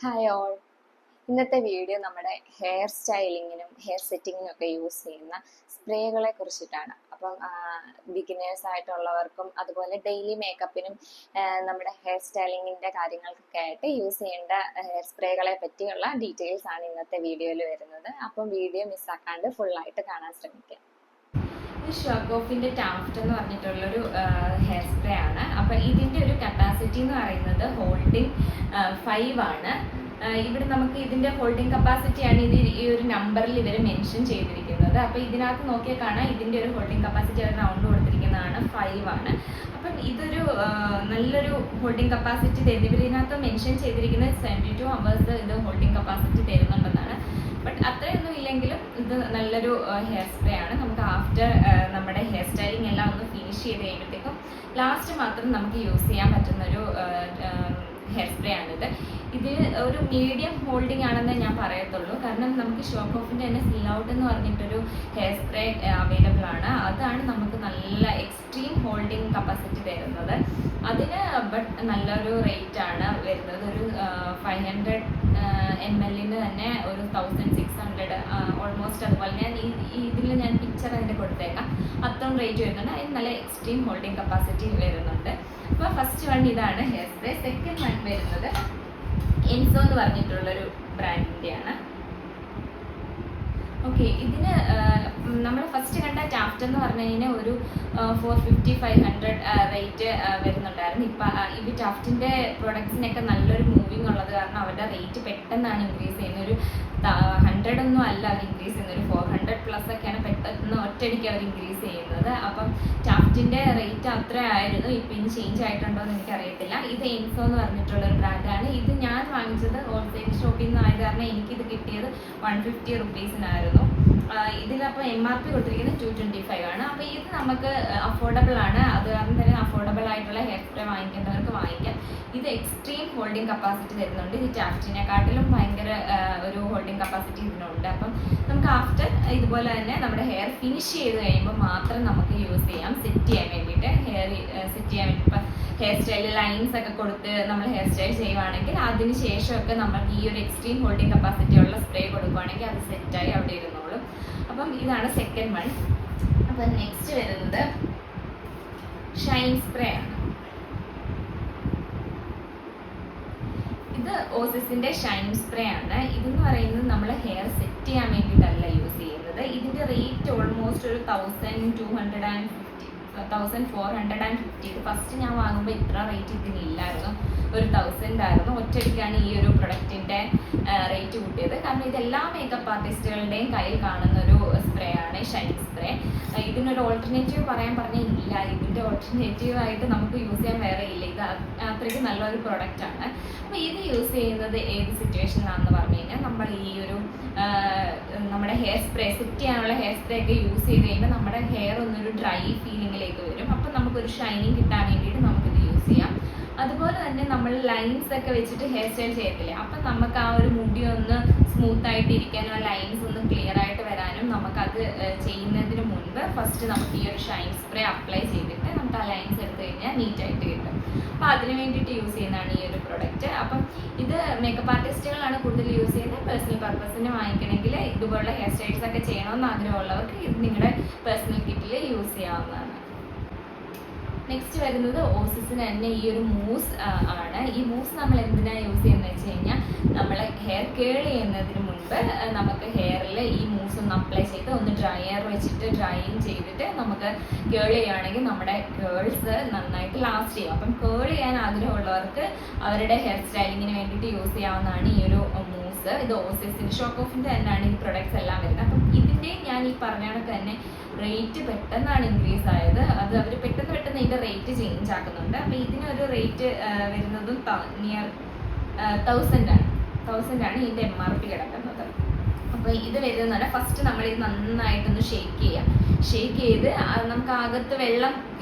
Hi all. ഇന്നത്തെ video നമ്മുടെ hair സ്റ്റൈലിങ്ങിനും hair സെറ്റിങ്ങിനും ഒക്കെ യൂസ് ചെയ്യുന്ന സ്പ്രേകളെ കുറിച്ചിട്ടാണ്. അപ്പം ബിഗിനേഴ്സ് ആയിട്ടുള്ളവർക്കും അതുപോലെ ഡെയിലി മേക്കപ്പിനും നമ്മുടെ ഹെയർ സ്റ്റൈലിങ്ങിൻ്റെ കാര്യങ്ങൾക്കൊക്കെ ആയിട്ട് യൂസ് ചെയ്യേണ്ട ഹെയർ സ്പ്രേകളെ പറ്റിയുള്ള ഡീറ്റെയിൽസ് ആണ് ഇന്നത്തെ വീഡിയോയിൽ വരുന്നത്. അപ്പം വീഡിയോ മിസ്സാക്കാണ്ട് ഫുള്ളായിട്ട് കാണാൻ ശ്രമിക്കുക. ഷോക്കോഫിന്റെ ടാഫ്റ്റ് എന്ന് പറഞ്ഞിട്ടുള്ളൊരു ഹെയർ സ്പ്രേ ആണ്. അപ്പം ഇതിൻ്റെ ഒരു കപ്പാസിറ്റി എന്ന് പറയുന്നത് ഹോൾഡിംഗ് 5 ആണ്. ഇവിടെ നമുക്ക് ഇതിൻ്റെ ഹോൾഡിംഗ് കപ്പാസിറ്റിയാണ് ഈ ഒരു നമ്പറിൽ ഇവർ മെൻഷൻ ചെയ്തിരിക്കുന്നത്. അപ്പോൾ ഇതിനകത്ത് നോക്കിയാൽ കാണാം ഇതിൻ്റെ ഒരു ഹോൾഡിംഗ് കപ്പാസിറ്റി അവർ റൗണ്ട് കൊടുത്തിരിക്കുന്നതാണ് 5 ആണ്. അപ്പം ഇതൊരു നല്ലൊരു ഹോൾഡിംഗ് കപ്പാസിറ്റി തരുന്നത്. ഇവരിനകത്ത് മെൻഷൻ ചെയ്തിരിക്കുന്നത് 72 hours ഇത് ഹോൾഡിംഗ് കപ്പാസിറ്റി തരുന്നുണ്ടെന്നാണ്. ബട്ട് അത്രയൊന്നും ഇല്ലെങ്കിലും ഇത് നല്ലൊരു ഹെയർ സ്പ്രേ ആണ്. നമുക്ക് ആഫ്റ്റർ നമ്മുടെ ഹെയർ സ്റ്റൈലിംഗ് എല്ലാം ഒന്ന് ഫിനിഷ് ചെയ്ത് കഴിയുമ്പോഴത്തേക്കും ലാസ്റ്റ് മാത്രം നമുക്ക് യൂസ് ചെയ്യാൻ പറ്റുന്നൊരു ഹെയർ സ്പ്രേ ആണിത്. ഇത് ഒരു മീഡിയം ഹോൾഡിംഗ് ആണെന്നേ ഞാൻ പറയത്തുള്ളൂ. കാരണം നമുക്ക് ഷോക്കോഫിൻ്റെ തന്നെ സിൽ ഔട്ട് എന്ന് പറഞ്ഞിട്ടൊരു ഹെയർ സ്പ്രേ അവൈലബിൾ ആണ്. അതാണ് നമുക്ക് നല്ല എക്സ്ട്രീം ഹോൾഡിംഗ് കപ്പാസിറ്റി തരുന്നത്. അതിന് ബട്ട് നല്ലൊരു റേറ്റ് ആണ് വരുന്നത്. ഒരു 500 ml തന്നെ ഒരു 1600 ഓൾമോസ്റ്റ്. അതുപോലെ ഞാൻ ഇതിൽ ഞാൻ പിക്ചർ അതിൻ്റെ കൊടുത്തേക്കാം. അത്രയും റേറ്റ് വരുന്നുണ്ട്. അതിന് നല്ല എക്സ്ട്രീം ഹോൾഡിംഗ് കപ്പാസിറ്റി വരുന്നുണ്ട്. അപ്പോൾ ഫസ്റ്റ് വൺ ഇതാണ് ഹെയർ സ്പ്രേ. സെക്കൻഡ് വൺ വരുന്നത് എൻസോ എന്ന് പറഞ്ഞിട്ടുള്ളൊരു ബ്രാൻഡിൻ്റെയാണ്. ഓക്കെ, ഇതിന് നമ്മൾ ഫസ്റ്റ് കണ്ട ടാഫ്റ്റ് എന്ന് പറഞ്ഞു കഴിഞ്ഞാൽ ഒരു 450-500 റേറ്റ് വരുന്നുണ്ടായിരുന്നു. ഇപ്പം ടാഫ്റ്റിൻ്റെ പ്രൊഡക്ട്സിനൊക്കെ നല്ലൊരു മൂവിങ് ഉള്ളത് കാരണം അവരുടെ റേറ്റ് പെട്ടെന്നാണ് ഇൻക്രീസ് ചെയ്യുന്നത്. ഒരു 100 ഒന്നും അല്ല അവർ ഇൻക്രീസ് ചെയ്യുന്നത്, ഒരു 400+ ഒക്കെയാണ് പെട്ടെന്ന് ഒറ്റയടിക്ക് അവർ ഇൻക്രീസ് ചെയ്യുന്നത്. അപ്പം ടാഫ്റ്റിൻ്റെ റേറ്റ് അത്ര ആയിരുന്നു. ഇപ്പം ഇനി ചേഞ്ച് ആയിട്ടുണ്ടോ എന്ന് എനിക്കറിയത്തില്ല. ഇത് എൻസോ എന്ന് പറഞ്ഞിട്ടുള്ളൊരു ബ്രാൻഡാണ്. ഇത് ഞാൻ വാങ്ങിച്ചത് ഹോൾസെയിൽ ഷോപ്പിൽ നിന്നായത് കാരണം എനിക്കിത് കിട്ടിയത് 150 rupees-നായിരുന്നു. ഇതിലപ്പോൾ MRP കൊടുത്തിരിക്കുന്നത് 225 ആണ്. അപ്പോൾ ഇത് നമുക്ക് അഫോർഡബിൾ ആണ്. അത് കാരണം തന്നെ അഫോർഡബിൾ ആയിട്ടുള്ള ഹെയർ സ്പ്രേ വാങ്ങിക്കേണ്ടവർക്ക് വാങ്ങിക്കാം. ഇത് എക്സ്ട്രീം ഹോൾഡിംഗ് കപ്പാസിറ്റി തരുന്നുണ്ട്. ഇത് ടാഫ്റ്റിനെക്കാട്ടിലും ഭയങ്കര ഒരു ഹോൾഡിംഗ് കപ്പാസിറ്റി ഇതിനുണ്ട്. അപ്പം നമുക്ക് ആഫ്റ്റർ ഇതുപോലെ തന്നെ നമ്മുടെ ഹെയർ ഫിനിഷ് ചെയ്ത് കഴിയുമ്പോൾ മാത്രം നമുക്ക് യൂസ് ചെയ്യാം. സെറ്റ് ചെയ്യാൻ വേണ്ടിയിട്ട് ഹെയർ സെറ്റ് ചെയ്യാൻ വേണ്ടി ഇപ്പം ഹെയർ സ്റ്റൈൽ ലൈൻസ് ഒക്കെ കൊടുത്ത് നമ്മൾ ഹെയർ സ്റ്റൈൽ ചെയ്യുവാണെങ്കിൽ അതിന് ശേഷമൊക്കെ നമുക്ക് ഈ ഒരു എക്സ്ട്രീം ഹോൾഡിംഗ് കപ്പാസിറ്റി ഉള്ള സ്പ്രേ കൊടുക്കുകയാണെങ്കിൽ അത് സെറ്റായി അവിടെ ഇരുന്നോളും. അപ്പം ഇതാണ് സെക്കൻഡ് വൺ. അപ്പം നെക്സ്റ്റ് വരുന്നത് ഷൈൻ സ്പ്രേ ആണ്. ഇത് ഓസിസിന്റെ ഷൈൻ സ്പ്രേ ആണ്. ഇതെന്ന് പറയുന്നത് നമ്മൾ ഹെയർ സെറ്റ് ചെയ്യാൻ വേണ്ടിയിട്ടല്ല യൂസ് ചെയ്യുന്നത്. ഇതിന്റെ റേറ്റ് ഓൾമോസ്റ്റ് ഒരു 1450. ഇത് ഫസ്റ്റ് ഞാൻ വാങ്ങുമ്പോൾ ഇത്ര റേറ്റ് ഇതിനില്ലായിരുന്നു, ഒരു 1000 ആയിരുന്നു. ഒറ്റയടിക്കാണ് ഈ ഒരു പ്രൊഡക്റ്റിൻ്റെ റേറ്റ് കൂട്ടിയത്. കാരണം ഇതെല്ലാ മേക്കപ്പ് ആർട്ടിസ്റ്റുകളുടെയും കയ്യിൽ കാണുന്ന ഒരു സ്പ്രേ ആണ് ഷൈൻ സ്പ്രേ. ഇതിനൊരു ഓൾട്ടർനേറ്റീവ് പറഞ്ഞാൽ ഇല്ല. ഇതിൻ്റെ ഓൾട്ടർനേറ്റീവായിട്ട് നമുക്ക് യൂസ് ചെയ്യാൻ വേറെ ഇല്ല. ഇത് അത്രയ്ക്ക് നല്ലൊരു പ്രൊഡക്റ്റാണ്. അപ്പോൾ ഇത് യൂസ് ചെയ്യുന്നത് ഏത് സിറ്റുവേഷനിലാണെന്ന് പറഞ്ഞു കഴിഞ്ഞാൽ നമ്മൾ ഈ ഒരു നമ്മുടെ ഹെയർ സ്പ്രേ സെറ്റ് ചെയ്യാനുള്ള ഹെയർ സ്പ്രേ ഒക്കെ യൂസ് ചെയ്ത് കഴിയുമ്പോൾ നമ്മുടെ ഹെയർ ഒന്നൊരു ഡ്രൈ ഫീലിങ്ങിലേക്ക് വരും. അപ്പം നമുക്കൊരു ഷൈനിങ് കിട്ടാൻ വേണ്ടിയിട്ട് നമുക്കിത് യൂസ് ചെയ്യാം. അതുപോലെ തന്നെ നമ്മൾ ലൈൻസ് ഒക്കെ വെച്ചിട്ട് ഹെയർ സ്റ്റൈൽ ചെയ്യത്തില്ലേ, അപ്പം നമുക്ക് ആ ഒരു മുടി ഒന്ന് സ്മൂത്തായിട്ട് ഇരിക്കാനും ആ ലൈൻസ് ഒന്ന് ക്ലിയർ ആയിട്ട് വരാനും നമുക്കത് ചെയ്യുന്നതിന് മുൻപ് ഫസ്റ്റ് നമുക്ക് ഈ ഒരു ഷൈൻ സ്പ്രേ അപ്ലൈ ചെയ്തിട്ട് നമുക്ക് ആ ലൈൻസ് എടുത്തു കഴിഞ്ഞാൽ നീറ്റായിട്ട് കിട്ടും. അപ്പം അതിന് വേണ്ടിയിട്ട് യൂസ് ചെയ്യുന്നതാണ് ഈ ഒരു പ്രൊഡക്റ്റ്. അപ്പം ഇത് മേക്കപ്പ് ആർട്ടിസ്റ്റുകളാണ് കൂടുതൽ യൂസ് ചെയ്യുന്നത്. പേഴ്സണൽ പർപ്പസിന് വാങ്ങിക്കണമെങ്കിൽ ഇതുപോലുള്ള ഹെയർ സ്റ്റൈൽസ് ഒക്കെ ചെയ്യണമെന്ന് ആഗ്രഹമുള്ളവർക്ക് ഇത് നിങ്ങളുടെ പേഴ്സണൽ കിറ്റിൽ യൂസ് ചെയ്യാവുന്നതാണ്. നെക്സ്റ്റ് വരുന്നത് ഓസിസിന് തന്നെ ഈ ഒരു മൂസ് ആണ്. ഈ മൂസ് നമ്മൾ എന്തിനാണ് യൂസ് ചെയ്യുന്നത് വെച്ച് കഴിഞ്ഞാൽ നമ്മൾ ഹെയർ കേൾ ചെയ്യുന്നതിന് മുൻപ് നമുക്ക് ഹെയറിൽ ഈ മൂസ് ഒന്ന് അപ്ലൈ ചെയ്ത് ഒന്ന് ഡ്രയർ വെച്ചിട്ട് ഡ്രൈയിങ് ചെയ്തിട്ട് നമുക്ക് കേൾ ചെയ്യുകയാണെങ്കിൽ നമ്മുടെ കേൾസ് നന്നായിട്ട് ലാസ്റ്റ് ചെയ്യും. അപ്പം കേൾ ചെയ്യാൻ ആഗ്രഹമുള്ളവർക്ക് അവരുടെ ഹെയർ സ്റ്റൈലിങ്ങിന് വേണ്ടിയിട്ട് യൂസ് ചെയ്യാവുന്നതാണ് ഈ ഒരു മൂസ്. ഇത് ഓസിസിൻ്റെ ഷോക്കോഫിൻ്റെ തന്നെയാണ് ഈ പ്രൊഡക്ട്സ് എല്ലാം വരുന്നത്. അപ്പം ഇതിൻ്റെ ഞാൻ ഈ പറഞ്ഞ കണക്ക് തന്നെ റേറ്റ് പെട്ടെന്നാണ് ഇൻക്രീസ് ആയത്. അത് അവർ പെട്ടെന്ന് ഇതിൻ്റെ റേറ്റ് ചേഞ്ച് ആക്കുന്നുണ്ട്. അപ്പോൾ ഇതിനൊരു റേറ്റ് വരുന്നതും നിയർ 1000 ആണ് ഇതിൻ്റെ MRP കിടക്കുന്നത്. അപ്പോൾ ഇത് വരുന്നതാണ് ഫസ്റ്റ് നമ്മളിത് നന്നായിട്ടൊന്ന് ഷേക്ക് ചെയ്ത് നമുക്ക് അകത്ത് വെള്ളം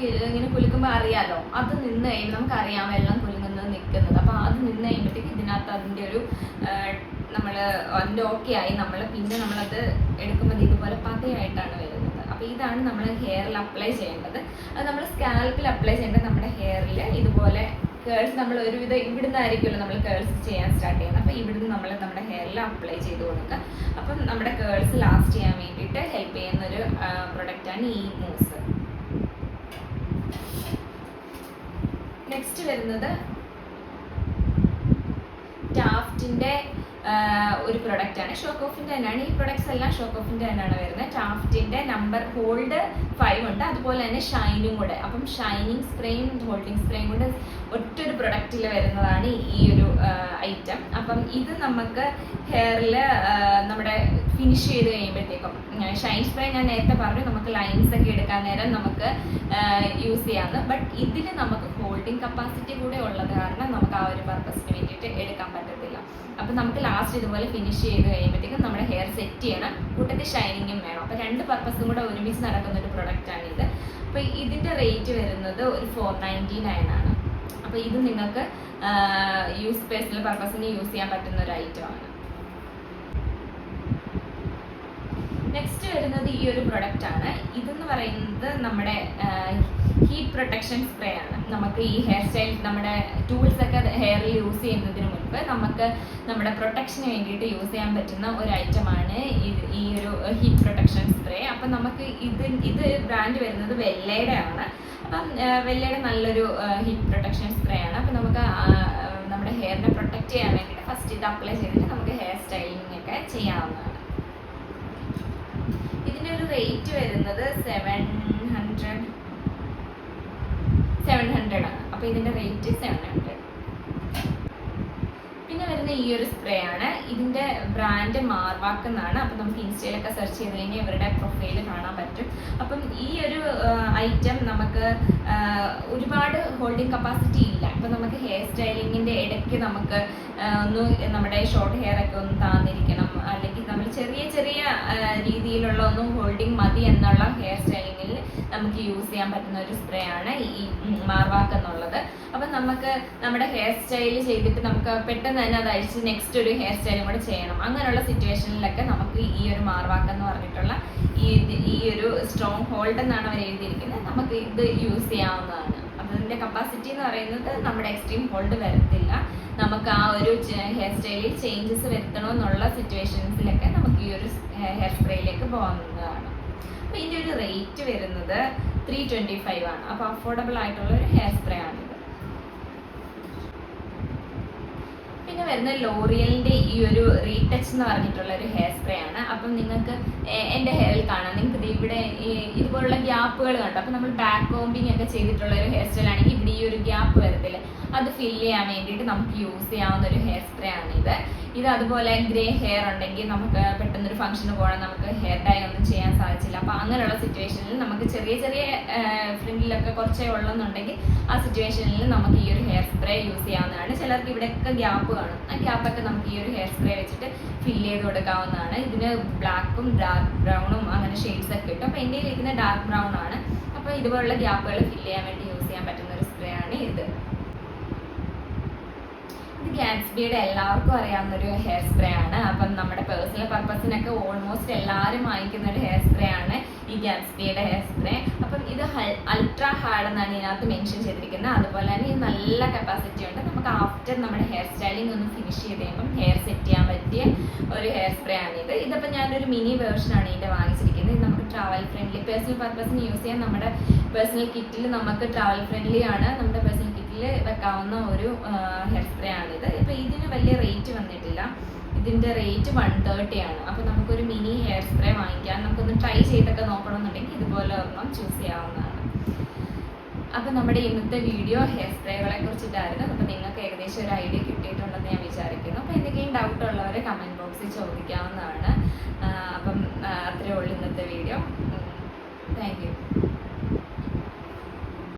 ഇങ്ങനെ കുലുക്കുമ്പോൾ അറിയാമല്ലോ, അത് നിന്ന് കഴിയുമ്പോൾ നമുക്കറിയാം വെള്ളം കുലുങ്ങുന്നത് നിൽക്കുന്നത്. അപ്പോൾ അത് നിന്ന് കഴിയുമ്പോഴത്തേക്ക് ഇതിനകത്ത് അതിൻ്റെ ഒരു നമ്മൾ അതിൻ്റെ ഓക്കെ ആയി പിന്നെ നമ്മളത് എടുക്കുമ്പോൾ ഇതുപോലെ പതയായിട്ടാണ് വരുന്നത്. അപ്പോൾ ഇതാണ് നമ്മൾ ഹെയറിൽ അപ്ലൈ ചെയ്യേണ്ടത്. അത് നമ്മൾ സ്കാൽപ്പിൽ അപ്ലൈ ചെയ്യേണ്ടത് നമ്മുടെ ഹെയറിൽ ഇതുപോലെ കേൾസ് നമ്മൾ ഒരുവിധം ഇവിടുന്നായിരിക്കുമല്ലോ നമ്മൾ കേൾസ് ചെയ്യാൻ സ്റ്റാർട്ട് ചെയ്യുന്നത്. അപ്പോൾ ഇവിടുന്ന് നമ്മൾ നമ്മുടെ ഹെയറിൽ അപ്ലൈ ചെയ്ത് കൊടുക്കുക. അപ്പം നമ്മുടെ കേൾസ് ലാസ്റ്റ് ചെയ്യാൻ വേണ്ടിയിട്ട് ഹെൽപ്പ് ചെയ്യുന്നൊരു പ്രൊഡക്റ്റാണ് ഈ മൂസ്. നെക്സ്റ്റ് വരുന്നത് ടാഫ്റ്റിൻ്റെ ഒരു പ്രൊഡക്റ്റാണ്. ഷോക്കോഫിൻ്റെ തന്നെയാണ്. ഈ പ്രൊഡക്ട്സ് എല്ലാം ഷോക്കോഫിൻ്റെ തന്നെയാണ് വരുന്നത്. ടാഫ്റ്റിൻ്റെ നമ്പർ ഹോൾഡ് 5 ഉണ്ട്, അതുപോലെ തന്നെ ഷൈനും കൂടെ. അപ്പം ഷൈനിങ് സ്പ്രേയും ഹോൾഡിങ് സ്പ്രേയും കൂടെ ഒറ്റൊരു പ്രൊഡക്റ്റിൽ വരുന്നതാണ് ഈ ഒരു ഐറ്റം. അപ്പം ഇത് നമുക്ക് ഹെയറിൽ നമ്മുടെ ഫിനിഷ് ചെയ്ത് കഴിയുമ്പോഴത്തേക്കും ഷൈൻ സ്പ്രേ ഞാൻ നേരത്തെ പറഞ്ഞു നമുക്ക് ലൈൻസ് ഒക്കെ എടുക്കാൻ നേരം നമുക്ക് യൂസ് ചെയ്യാമെന്ന്. ബട്ട് ഇതിൽ നമുക്ക് ഹോൾഡിങ് കപ്പാസിറ്റി കൂടെ ഉള്ളത് കാരണം നമുക്ക് ആ ഒരു പർപ്പസിന് വേണ്ടിയിട്ട് എടുക്കാൻ പറ്റത്തില്ല. അപ്പം നമുക്ക് ലാസ്റ്റ് ഇതുപോലെ ഫിനിഷ് ചെയ്ത് കഴിയുമ്പോഴത്തേക്കും നമ്മുടെ ഹെയർ സെറ്റ് ചെയ്യണം, കൂട്ടത്തിൽ ഷൈനിങ്ങും വേണം. അപ്പോൾ 2 പർപ്പസും കൂടെ ഒരുമിച്ച് നടക്കുന്ന ഒരു പ്രൊഡക്റ്റാണിത്. അപ്പോൾ ഇതിൻ്റെ റേറ്റ് വരുന്നത് ഒരു 499 ആണ്. അപ്പോൾ ഇത് നിങ്ങൾക്ക് പേഴ്സണൽ പർപ്പസിന് യൂസ് ചെയ്യാൻ പറ്റുന്ന ഒരു ഐറ്റമാണ്. നെക്സ്റ്റ് വരുന്നത് ഈ ഒരു പ്രൊഡക്റ്റ് ആണ്. ഇതെന്ന് പറയുന്നത് നമ്മുടെ ഹീറ്റ് പ്രൊട്ടക്ഷൻ സ്പ്രേ ആണ്. നമുക്ക് ഈ ഹെയർ സ്റ്റൈൽ നമ്മുടെ ടൂൾസ് ഒക്കെ ഹെയറിൽ യൂസ് ചെയ്യുന്നതിന് മുൻപ് നമുക്ക് നമ്മുടെ പ്രൊട്ടക്ഷന് വേണ്ടിയിട്ട് യൂസ് ചെയ്യാൻ പറ്റുന്ന ഒരു ഐറ്റമാണ് ഈ ഒരു ഹീറ്റ് പ്രൊട്ടക്ഷൻ സ്പ്രേ. അപ്പം നമുക്ക് ഇത് ബ്രാൻഡ് വരുന്നത് വെല്ലയുടെ ആണ്. അപ്പം വെല്ലയുടെ നല്ലൊരു ഹീറ്റ് പ്രൊട്ടക്ഷൻ സ്പ്രേ ആണ്. അപ്പം നമുക്ക് നമ്മുടെ ഹെയറിനെ പ്രൊട്ടക്റ്റ് ചെയ്യാൻ വേണ്ടിയിട്ട് ഫസ്റ്റ് ഇത് അപ്ലൈ ചെയ്തിട്ട് നമുക്ക് ഹെയർ സ്റ്റൈലിംഗ് ഒക്കെ ചെയ്യാവുന്നതാണ്. ഇതിൻ്റെ ഒരു റേറ്റ് വരുന്നത് 700 ആണ്. അപ്പോൾ ഇതിൻ്റെ റേറ്റ് 700. പിന്നെ വരുന്ന ഈ ഒരു സ്പ്രേ ആണ്. ഇതിൻ്റെ ബ്രാൻഡ് മാർവാക്ക് എന്നാണ്. അപ്പം നമുക്ക് ഇൻസ്റ്റയിലൊക്കെ സെർച്ച് ചെയ്ത് കഴിഞ്ഞാൽ ഇവരുടെ പ്രൊഫൈൽ കാണാൻ പറ്റും. അപ്പം ഈ ഒരു ഐറ്റം നമുക്ക് ഒരുപാട് ഹോൾഡിംഗ് കപ്പാസിറ്റി ഇല്ല. അപ്പം നമുക്ക് ഹെയർ സ്റ്റൈലിങ്ങിൻ്റെ ഇടയ്ക്ക് നമുക്ക് ഒന്ന് നമ്മുടെ ഷോർട്ട് ഹെയർ ഒക്കെ ഒന്ന് താന്നിരിക്കണം, അല്ലെങ്കിൽ നമ്മൾ ചെറിയ ചെറിയ രീതിയിലുള്ള ഒന്നും ഹോൾഡിംഗ് മതി എന്നുള്ള ഹെയർ സ്റ്റൈലിങ്ങിൽ നമുക്ക് യൂസ് ചെയ്യാൻ പറ്റുന്ന ഒരു സ്പ്രേ ആണ് ഈ മാർവാക്ക് എന്നുള്ളത്. അപ്പം നമുക്ക് നമ്മുടെ ഹെയർ സ്റ്റൈൽ ചെയ്തിട്ട് നമുക്ക് പെട്ടെന്ന് തന്നെ അത് അഴിച്ച് നെക്സ്റ്റ് ഒരു ഹെയർ സ്റ്റൈലും കൂടെ ചെയ്യണം. അങ്ങനെയുള്ള സിറ്റുവേഷനിലൊക്കെ നമുക്ക് ഈ ഒരു മാർവാക്ക് എന്ന് പറഞ്ഞിട്ടുള്ള ഈ ഒരു സ്ട്രോങ് ഹോൾഡ് എന്നാണ് അവർ എഴുതിയിരിക്കുന്നത്. നമുക്ക് ഇത് യൂസ് ചെയ്യാവുന്നതാണ്. അതിൻ്റെ കപ്പാസിറ്റി എന്ന് പറയുന്നത് നമ്മുടെ എക്സ്ട്രീം ഹോൾഡ് വരത്തില്ല. നമുക്ക് ആ ഒരു ഹെയർ സ്റ്റൈലിൽ ചേഞ്ചസ് വരുത്തണമെന്നുള്ള സിറ്റുവേഷൻസിലൊക്കെ നമുക്ക് ഈ ഒരു ഹെയർ സ്പ്രേയിലേക്ക് പോകാവുന്നതാണ്. അപ്പോൾ ഇതിൻ്റെ ഒരു റേറ്റ് വരുന്നത് 325 ആണ്. അപ്പോൾ അഫോർഡബിൾ ആയിട്ടുള്ള ഒരു ഹെയർ സ്പ്രേ ആണിത്. പിന്നെ വരുന്ന ലോറിയലിൻ്റെ ഈ ഒരു റീടച്ച് എന്ന് പറഞ്ഞിട്ടുള്ള ഒരു ഹെയർ സ്പ്രേ ആണ്. അപ്പം നിങ്ങൾക്ക് എൻ്റെ ഹെയറിൽ കാണാം, നിങ്ങൾക്ക് ഇവിടെ ഇതുപോലുള്ള ഗ്യാപ്പുകൾ കണ്ടു. അപ്പം നമ്മൾ ബാക്ക് കോമ്പിങ് ഒക്കെ ചെയ്തിട്ടുള്ള ഒരു ഹെയർ സ്റ്റൈൽ ആണെങ്കിൽ ഇവിടെ ഈ ഒരു ഗ്യാപ്പ് വരത്തില്ല, അത് ഫില്ല് ചെയ്യാൻ വേണ്ടിയിട്ട് നമുക്ക് യൂസ് ചെയ്യാവുന്ന ഒരു ഹെയർ സ്പ്രേ ആണിത്. ഇത് അതുപോലെ ഗ്രേ ഹെയർ ഉണ്ടെങ്കിൽ നമുക്ക് പെട്ടെന്നൊരു ഫംഗ്ഷന് പോകണം, നമുക്ക് ഹെയർ ഡൈ ഒന്നും ചെയ്യാൻ സാധിച്ചില്ല. അപ്പോൾ അങ്ങനെയുള്ള സിറ്റുവേഷനിൽ നമുക്ക് ചെറിയ ചെറിയ ഫ്രണ്ടിലൊക്കെ കുറച്ചേ ഉള്ളെന്നുണ്ടെങ്കിൽ ആ സിറ്റുവേഷനിൽ നമുക്ക് ഈ ഒരു ഹെയർ സ്പ്രേ യൂസ് ചെയ്യാവുന്നതാണ്. ചിലർക്ക് ഇവിടെയൊക്കെ ഗ്യാപ്പ് കാണും, ആ ഗ്യാപ്പൊക്കെ നമുക്ക് ഈ ഒരു ഹെയർ സ്പ്രേ വെച്ചിട്ട് ഫില്ല് ചെയ്ത് കൊടുക്കാവുന്നതാണ്. ഇതിന് ബ്ലാക്കും ഡാർക്ക് ബ്രൗണും അങ്ങനെ ഷെയ്ഡ്സ് ഒക്കെ കിട്ടും. അപ്പോൾ എൻ്റെ ഇതിന് ഡാർക്ക് ബ്രൗൺ ആണ്. അപ്പോൾ ഇതുപോലുള്ള ഗ്യാപ്പുകൾ ഫില്ല് ചെയ്യാൻ വേണ്ടി യൂസ് ചെയ്യാൻ പറ്റുന്ന ഒരു സ്പ്രേ ആണ് ഇത്. ഇത് ഗാറ്റ്സ്ബിയുടെ എല്ലാവർക്കും അറിയാവുന്നൊരു ഹെയർ സ്പ്രേ ആണ്. അപ്പം നമ്മുടെ പേഴ്സണൽ പർപ്പസിനൊക്കെ ഓൾമോസ്റ്റ് എല്ലാവരും വാങ്ങിക്കുന്ന ഒരു ഹെയർ സ്പ്രേ ആണ് ഈ ഗാറ്റ്സ്ബിയുടെ ഹെയർ സ്പ്രേ. അപ്പം ഇത് അൾട്രാ ഹാർഡ് എന്നാണ് ഇതിനകത്ത് മെൻഷൻ ചെയ്തിരിക്കുന്നത്. അതുപോലെ തന്നെ ഇത് നല്ല കപ്പാസിറ്റി ഉണ്ട്. നമുക്ക് ആഫ്റ്റർ നമ്മുടെ ഹെയർ സ്റ്റൈലിംഗ് ഒന്ന് ഫിനിഷ് ചെയ്ത് കഴിയുമ്പം ഹെയർ സെറ്റ് ചെയ്യാൻ പറ്റിയ ഒരു ഹെയർ സ്പ്രേ ആണിത്. ഇതിപ്പോൾ ഞാനൊരു മിനി വേർഷനാണ് ഇതിൻ്റെ വാങ്ങിച്ചിരിക്കുന്നത്. ഇത് നമുക്ക് ട്രാവൽ ഫ്രണ്ട്ലി പേഴ്സണൽ പർപ്പസിന് യൂസ് ചെയ്യാൻ നമ്മുടെ പേഴ്സണൽ കിറ്റിൽ നമുക്ക് ട്രാവൽ ഫ്രണ്ട്ലി ആണ്. നമ്മുടെ പേഴ്സണൽ കിറ്റിൽ വെക്കാവുന്ന ഒരു ഹെയർ സ്പ്രേ ആണിത്. ഇപ്പോൾ ഇതിന് വലിയ റേറ്റ് വന്നിട്ടില്ല. ഇതിൻ്റെ റേറ്റ് 130 ആണ്. അപ്പോൾ നമുക്കൊരു മിനി ഹെയർ സ്പ്രേ വാങ്ങിക്കാൻ നമുക്കൊന്ന് ട്രൈ ചെയ്തൊക്കെ നോക്കണമെന്നുണ്ടെങ്കിൽ ഇതുപോലെ ഒരെണ്ണം ചൂസ് ചെയ്യാവുന്നതാണ്. അപ്പോൾ നമ്മുടെ ഇന്നത്തെ വീഡിയോ ഹെയർ സ്പ്രേകളെ കുറിച്ചിട്ടായിരുന്നു. അപ്പോൾ നിങ്ങൾക്ക് ഏകദേശം ഒരു ഐഡിയ കിട്ടിയിട്ടുണ്ടെന്ന് ഞാൻ വിചാരിക്കുന്നു. അപ്പോൾ എന്തെങ്കിലും ഡൗട്ട് ഉള്ളവർ കമൻറ്റ് ബോക്സിൽ ചോദിക്കാവുന്നതാണ്. അപ്പം അത്രയേ ഉള്ളൂ ഇന്നത്തെ വീഡിയോ. Thank you.